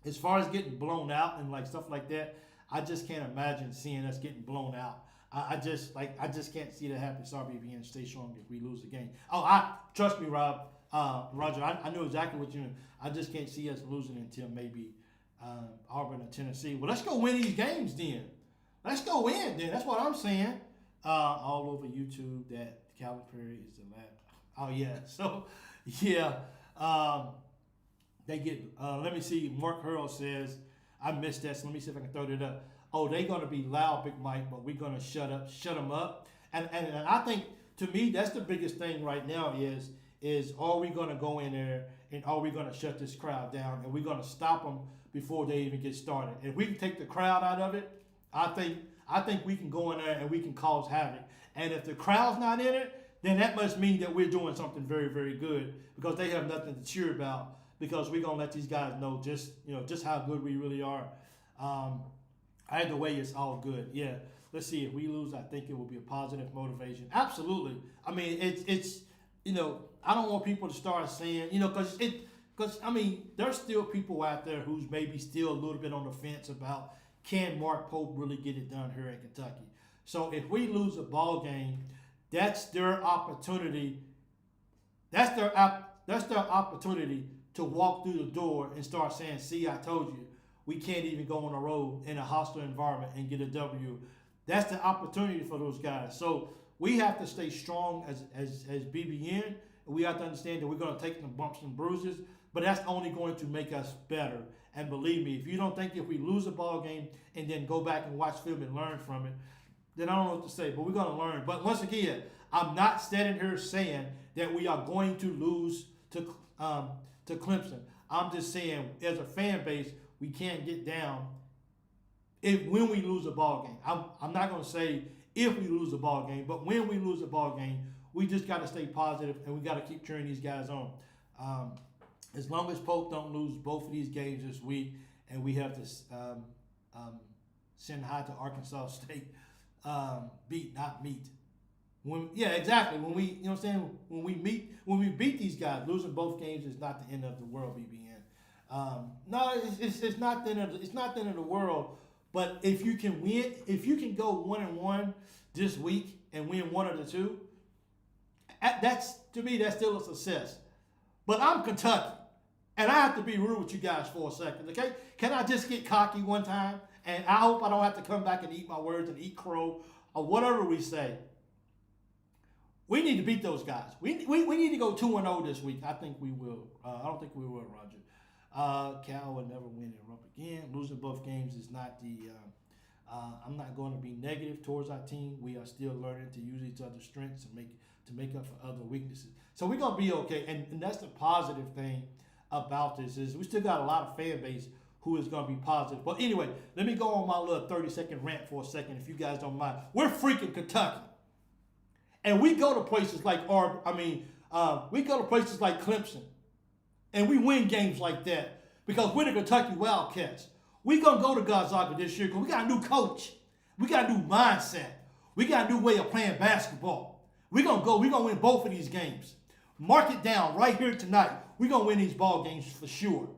as far as getting blown out and like stuff like that, I just can't imagine seeing us getting blown out. I just can't see that happen. Sorry, BBN, stay strong if we lose the game. Trust me, Roger. I know exactly what you mean. I just can't see us losing until maybe Auburn or Tennessee. Well, let's go win these games then. Let's go win then. That's what I'm saying. All over YouTube that Calvin Perry is the last. Oh yeah. So yeah. They get. Let me see. Mark Hurl says I missed that. So let me see if I can throw that up. Oh, they're gonna be loud, Big Mike, but we're gonna shut them up. And I think to me that's the biggest thing right now is are we gonna go in there and are we gonna shut this crowd down and we're gonna stop them before they even get started? If we can take the crowd out of it, I think we can go in there and we can cause havoc. And if the crowd's not in it, then that must mean that we're doing something very, very good because they have nothing to cheer about because we're gonna let these guys know just how good we really are. Either way, it's all good. Yeah. Let's see. If we lose, I think it will be a positive motivation. Absolutely. I mean, it's I don't want people to start saying because I mean, there's still people out there who's maybe still a little bit on the fence about can Mark Pope really get it done here in Kentucky. So if we lose a ball game, that's their opportunity. That's their opportunity to walk through the door and start saying, "See, I told you, we can't even go on the road in a hostile environment and get a W." That's the opportunity for those guys. So we have to stay strong as BBN. We have to understand that we're going to take some bumps and bruises, but that's only going to make us better. And believe me, if you don't think if we lose a ball game and then go back and watch film and learn from it, then I don't know what to say, but we're going to learn. But once again, I'm not standing here saying that we are going to lose to Clemson. I'm just saying, as a fan base, we can't get down when we lose a ball game. I'm not going to say if we lose a ball game, but when we lose a ball game, we just got to stay positive and we got to keep cheering these guys on. As long as Pope don't lose both of these games this week, and we have to send high to Arkansas State, beat, not meet. Exactly. When we, what I'm saying, when we beat these guys, losing both games is not the end of the world, BBN. No, it's not the end of the world. But if you can win, if you can go 1-1 this week and win one of the two, that's to me that's still a success. But I'm Kentucky, and I have to be rude with you guys for a second, okay? Can I just get cocky one time? And I hope I don't have to come back and eat my words and eat crow or whatever we say. We need to beat those guys. We need to go 2-0 this week. I think we will. I don't think we will, Roger. Cal will never win in Rump again. Losing both games is not the. I'm not going to be negative towards our team. We are still learning to use each other's strengths to make up for other weaknesses. So we're gonna be okay, and that's the positive thing about this is we still got a lot of fan base who is gonna be positive. But anyway, let me go on my little 30-second rant for a second, if you guys don't mind. We're freaking Kentucky, and we go to places like we go to places like Clemson, and we win games like that because we're the Kentucky Wildcats. We're going to go to Gonzaga this year because we got a new coach. We got a new mindset. We got a new way of playing basketball. We're going to win both of these games. Mark it down right here tonight. We're going to win these ball games for sure.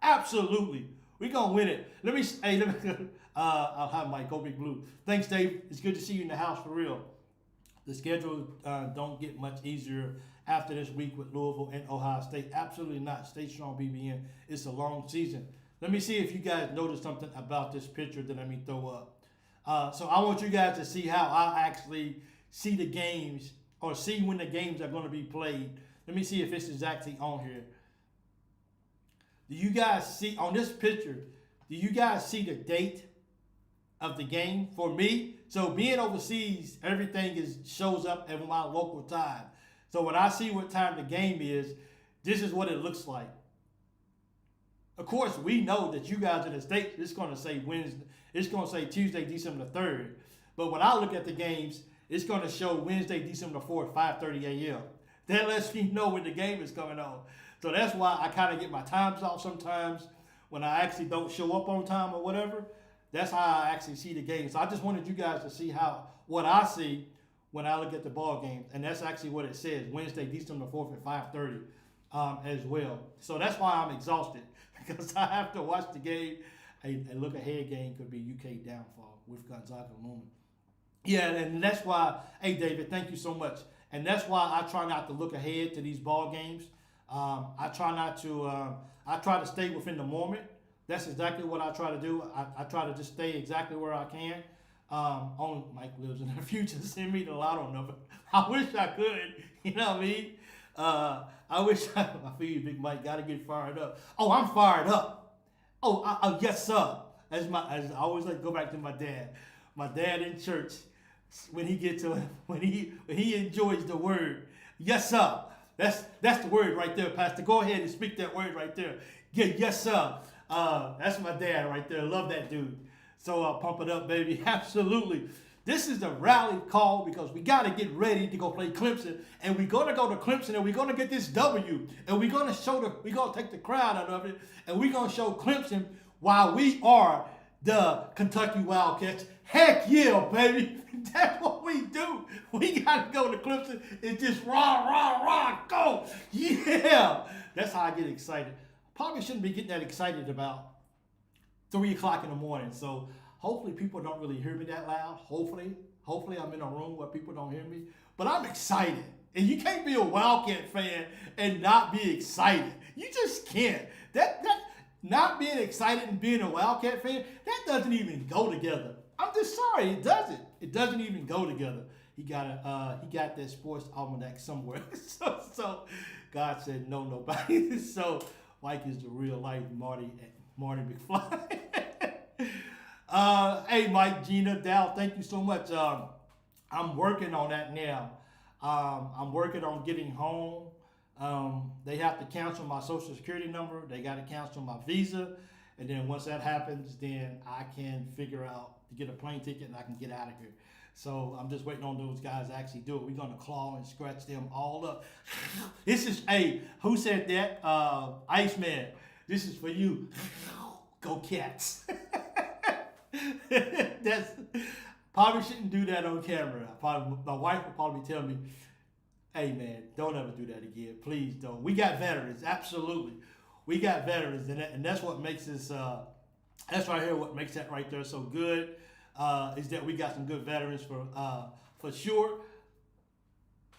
Absolutely. We're going to win it. I'll have Mike, go Big Blue. Thanks, Dave. It's good to see you in the house for real. The schedule don't get much easier after this week with Louisville and Ohio State. Absolutely not. Stay strong, BBN. It's a long season. Let me see if you guys noticed something about this picture that let me throw up. So I want you guys to see how I actually see the games or see when the games are going to be played. Let me see if this is actually on here. Do you guys see on this picture, do you guys see the date of the game? For me, so being overseas, everything shows up at my local time. So when I see what time the game is, this is what it looks like. Of course, we know that you guys in the States, it's going to say Wednesday. It's going to say Tuesday, December the 3rd. But when I look at the games, it's going to show Wednesday, December the 4th, 5:30 a.m. That lets me know when the game is coming on. So that's why I kind of get my times off sometimes when I actually don't show up on time or whatever. That's how I actually see the game. So I just wanted you guys to see what I see when I look at the ball games. And that's actually what it says, Wednesday, December the 4th at 5:30 as well. So that's why I'm exhausted. Because I have to watch the game. A look ahead game could be UK downfall with Gonzaga looming. Yeah, and that's why, hey David, thank you so much. And that's why I try not to look ahead to these ball games. I try to stay within the moment. That's exactly what I try to do. I try to just stay exactly where I can. Only Mike lives in the future. Send me the lotto number. I wish I could. You know what I mean? I wish I feel you, Big Mike. Got to get fired up. Oh, I'm fired up. Oh, yes, sir. As I always like to go back to my dad. My dad in church, when he enjoys the word, yes, sir. That's the word right there, Pastor. Go ahead and speak that word right there. Yeah, yes, sir. That's my dad right there. Love that dude. So pump it up, baby. Absolutely. This is the rally call because we got to get ready to go play Clemson. And we're going to go to Clemson and we're going to get this W. And we're going to take the crowd out of it. And we're going to show Clemson why we are the Kentucky Wildcats. Heck yeah, baby. That's what we do. We got to go to Clemson and just rah, go. Yeah. That's how I get excited. Probably shouldn't be getting that excited about 3 o'clock in the morning. So hopefully people don't really hear me that loud. Hopefully I'm in a room where people don't hear me. But I'm excited. And you can't be a Wildcat fan and not be excited. You just can't. That not being excited and being a Wildcat fan, that doesn't even go together. I'm just sorry, it doesn't. It doesn't even go together. He got that sports almanac somewhere. so God said no, nobody. So Mike is the real life Marty McFly. Hey, Mike, Gina, Dal, thank you so much. I'm working on that now. I'm working on getting home. They have to cancel my social security number. They got to cancel my visa. And then once that happens, then I can figure out to get a plane ticket and I can get out of here. So I'm just waiting on those guys to actually do it. We're going to claw and scratch them all up. This is, hey, who said that? Iceman, this is for you. Go Cats. That's probably shouldn't do that on camera. My wife would probably tell me, hey man, don't ever do that again. Please don't. We got veterans, absolutely. We got veterans, and that's what makes us, that's right here what makes that right there so good, is that we got some good veterans for sure.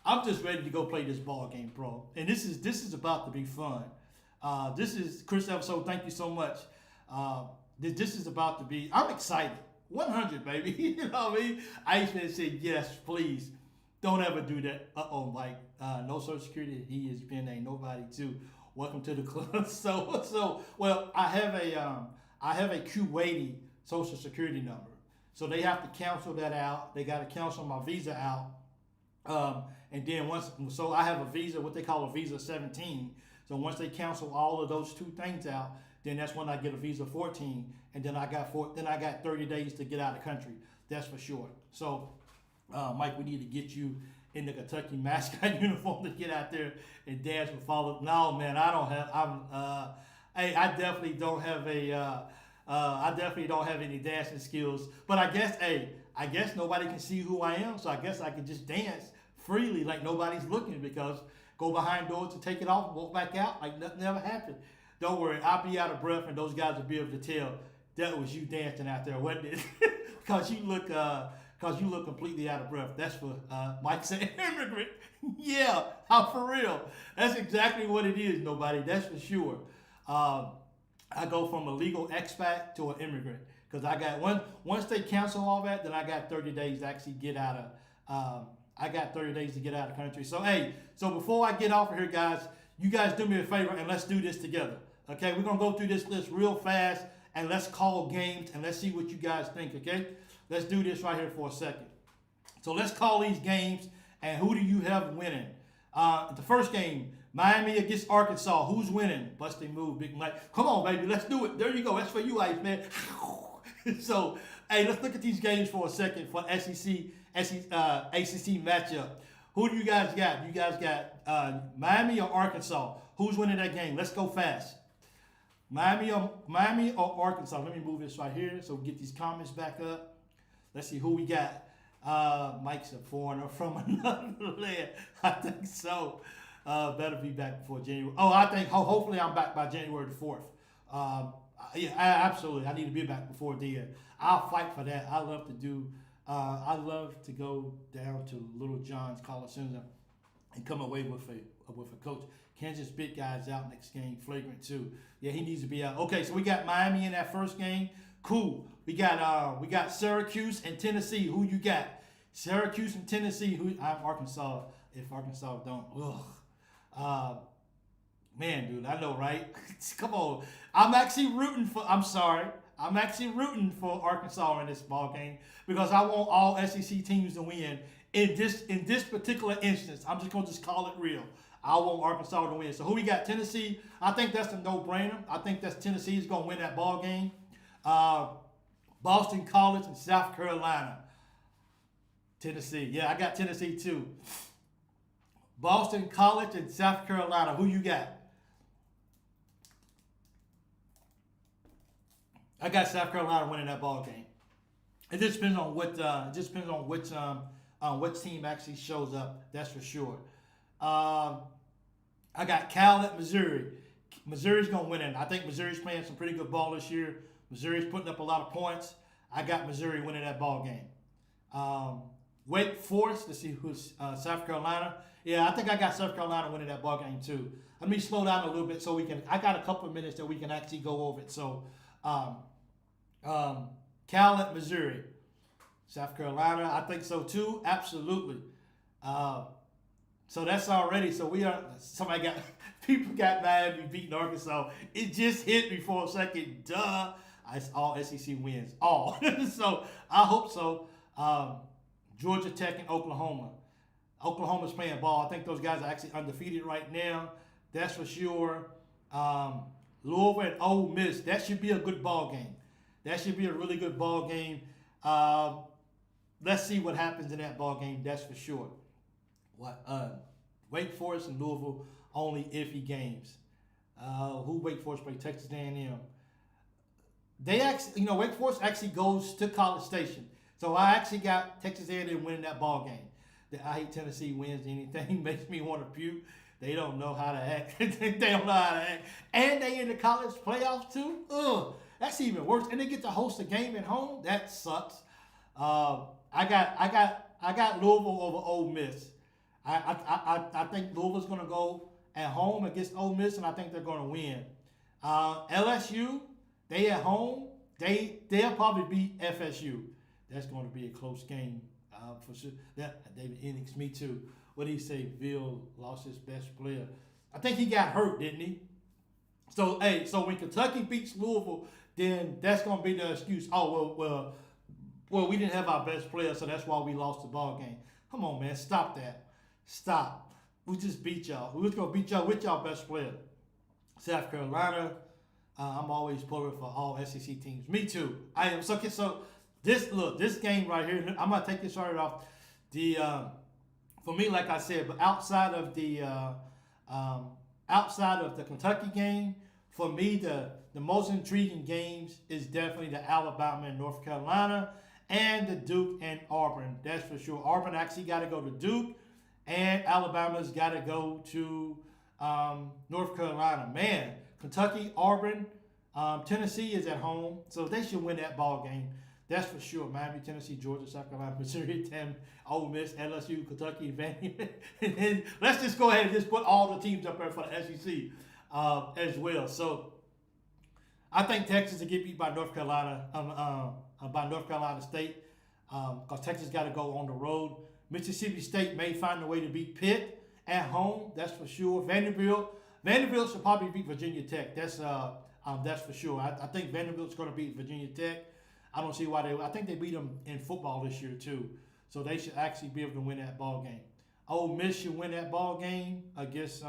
I'm just ready to go play this ball game, bro. And this is about to be fun. This is Chris episode. Thank you so much. This is about to be, I'm excited. 100, baby. You know what I mean? Iceman said, yes, please. Don't ever do that. Uh-oh, Mike. No Social Security. He has been a nobody, too. Welcome to the club. Well, I have a Kuwaiti social security number. So they have to cancel that out. They got to cancel my visa out. And then so I have a visa, what they call a visa 17. So once they cancel all of those two things out, then that's when I get a visa 14, and then I got 30 days to get out of the country. That's for sure. So, Mike, we need to get you in the Kentucky mascot uniform to get out there and dance with follow. No, man, I don't have. I definitely don't have any dancing skills. But I guess nobody can see who I am, so I guess I can just dance freely like nobody's looking, because go behind doors to take it off, walk back out like nothing ever happened. Don't worry, I'll be out of breath, and those guys will be able to tell that was you dancing out there, wasn't it? Because you look completely out of breath. That's for Mike said, immigrant. Yeah, I'm for real. That's exactly what it is. Nobody. That's for sure. I go from a legal expat to an immigrant, because I got once they cancel all that, then I got 30 days to actually get out of. I got 30 days to get out of the country. So before I get off of here, guys, you guys do me a favor and let's do this together. Okay, we're gonna go through this list real fast and let's call games and let's see what you guys think. Okay, let's do this right here for a second. So let's call these games, and who do you have winning? The first game, Miami against Arkansas. Who's winning? Busting move, Big Mike. Come on, baby, let's do it. There you go. That's for you, Ice Man. So, hey, let's look at these games for a second for ACC matchup. Who do you guys got? You guys got Miami or Arkansas? Who's winning that game? Let's go fast. Miami or Arkansas? Let me move this right here so we get these comments back up. Let's see who we got. Mike's a foreigner from another land. I think so. Better be back before January. Hopefully I'm back by January the 4th. Yeah, absolutely. I need to be back before then. I'll fight for that. I love to go down to Little John's Coliseum and come away with a coach. Kansas bit guys out next game, flagrant too. Yeah, he needs to be out. Okay, so we got Miami in that first game. Cool. We got Syracuse and Tennessee. Who you got? Syracuse and Tennessee. I'm Arkansas. If Arkansas don't, man, dude, I know, right? Come on. I'm actually rooting for Arkansas in this ball game, because I want all SEC teams to win. In this particular instance, I'm just gonna call it real. I want Arkansas to win. So who we got? Tennessee. I think that's a no-brainer. I think that's Tennessee is gonna win that ball game. Boston College and South Carolina. Tennessee. Yeah, I got Tennessee too. Boston College and South Carolina. Who you got? I got South Carolina winning that ball game. It just depends on which team actually shows up. That's for sure. I got Cal at Missouri. Missouri's gonna win it. I think Missouri's playing some pretty good ball this year. Missouri's putting up a lot of points. I got Missouri winning that ball game. Wake Forest. Let's see who's South Carolina. Yeah, I think I got South Carolina winning that ball game too. Let me slow down a little bit so we can. I got a couple of minutes that we can actually go over it. So, Cal at Missouri, South Carolina. I think so too. Absolutely. So that's already. So we are. People got Miami beating Arkansas. It just hit me for a second. Duh. It's all SEC wins. All. So I hope so. Georgia Tech and Oklahoma. Oklahoma's playing ball. I think those guys are actually undefeated right now. That's for sure. Louisville and Ole Miss. That should be a good ball game. That should be a really good ball game. Let's see what happens in that ball game. That's for sure. Wake Forest and Louisville, only iffy games. Who Wake Forest play? Texas A&M. They actually, Wake Forest actually goes to College Station. So I actually got Texas A&M winning that ball game. I hate Tennessee wins anything. Makes me want to puke. They don't know how to act. They don't know how to act. And they in the college playoffs too. Ugh, that's even worse. And they get to host a game at home. That sucks. I got Louisville over Ole Miss. I think Louisville's gonna go at home against Ole Miss, and I think they're gonna win. LSU, they at home. They'll probably beat FSU. That's going to be a close game for sure. That David Enix, me too. What did he say? Bill lost his best player. I think he got hurt, didn't he? So, hey, so when Kentucky beats Louisville, then that's going to be the excuse. Oh, well, we didn't have our best player, so that's why we lost the ball game. Come on, man. Stop that. Stop. We just beat y'all. We was going to beat y'all with y'all best player. South Carolina, I'm always pulling for all SEC teams. Me too. I am. So this game right here, I'm going to take this right off. For me, like I said, but outside of the Kentucky game, for me, the most intriguing games is definitely the Alabama and North Carolina and the Duke and Auburn. That's for sure. Auburn actually got to go to Duke, and Alabama's got to go to North Carolina. Man, Kentucky, Auburn, Tennessee is at home, so they should win that ball game. That's for sure. Miami, Tennessee, Georgia, South Carolina, Missouri, Ole Miss, LSU, Kentucky, Vandy. And then let's just go ahead and just put all the teams up there for the SEC as well. So I think Texas will get beat by North Carolina, by North Carolina State, because Texas got to go on the road. Mississippi State may find a way to beat Pitt at home. That's for sure. Vanderbilt should probably beat Virginia Tech. That's for sure. I think Vanderbilt's going to beat Virginia Tech. I don't see why I think they beat them in football this year too. So they should actually be able to win that ball game. Ole Miss should win that ball game against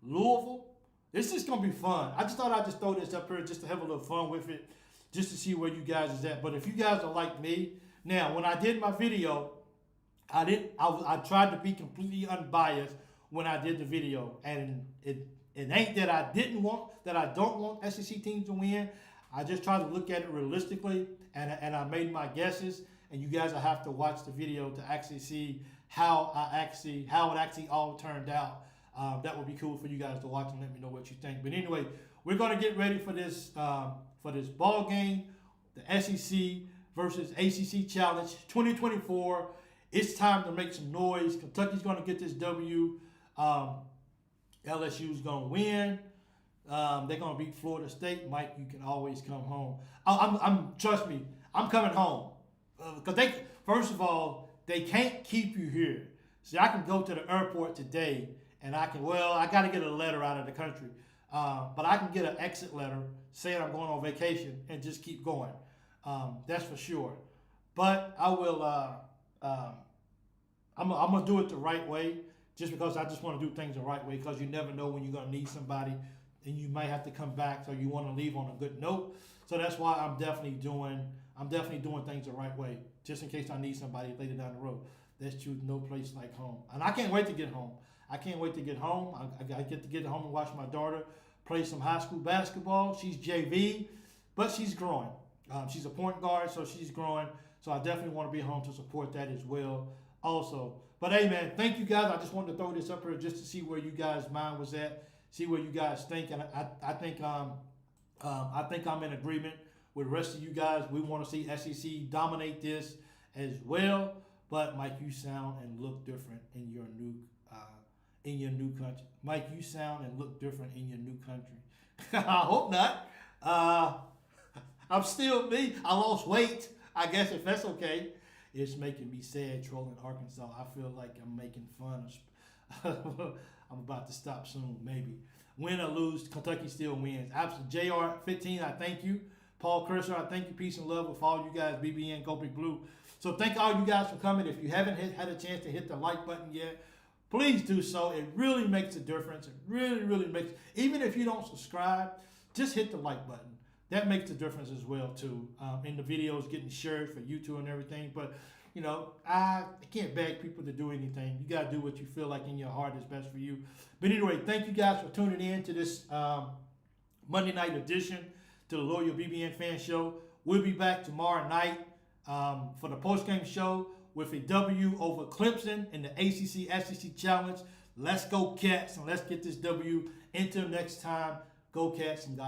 Louisville. This is going to be fun. I just thought I'd just throw this up here just to have a little fun with it, just to see where you guys is at. But if you guys are like me, now when I did my video, I tried to be completely unbiased when I did the video, and it ain't that I don't want SEC teams to win. I just tried to look at it realistically, and I made my guesses. And you guys will have to watch the video to actually see how it actually all turned out. That would be cool for you guys to watch and let me know what you think. But anyway, we're gonna get ready for this ball game, the SEC versus ACC Challenge 2024. It's time to make some noise. Kentucky's gonna get this W. LSU's gonna win. They're gonna beat Florida State. Mike, you can always come home. Trust me, I'm coming home. Because first of all, they can't keep you here. See, I can go to the airport today, and I got to get a letter out of the country. But I can get an exit letter saying I'm going on vacation and just keep going. That's for sure. But I will, I'm going to do it the right way, just because I just want to do things the right way, because you never know when you're going to need somebody, and you might have to come back, so you want to leave on a good note. So that's why I'm definitely doing things the right way, just in case I need somebody later down the road. That's true. No place like home. And I can't wait to get home. I get to get home and watch my daughter play some high school basketball. She's JV, but she's growing. She's a point guard, so she's growing. So I definitely want to be home to support that as well also. But hey, man, thank you guys. I just wanted to throw this up here just to see where you guys' mind was at, see what you guys think. And I think I'm in agreement with the rest of you guys. We want to see SEC dominate this as well. But Mike, you sound and look different in your new country. Mike, you sound and look different in your new country. I hope not. I'm still me. I lost weight. I guess if that's okay. It's making me sad trolling Arkansas. I feel like I'm making fun of. I'm about to stop soon, maybe. Win or lose, Kentucky still wins. Absolutely. JR15, I thank you. Paul Cursor, I thank you. Peace and love with all you guys. BBN, Go Big Blue. So thank all you guys for coming. If you haven't had a chance to hit the like button yet, please do so. It really makes a difference. It really, really makes. Even if you don't subscribe, just hit the like button. That makes a difference as well too. In the videos getting shared for YouTube and everything. But you know, I can't beg people to do anything. You gotta do what you feel like in your heart is best for you. But anyway, thank you guys for tuning in to this Monday night edition to the Loyal BBN Fan Show. We'll be back tomorrow night for the post-game show with a W over Clemson in the ACC SEC Challenge. Let's go Cats, and let's get this W. Until next time, go Cats and God.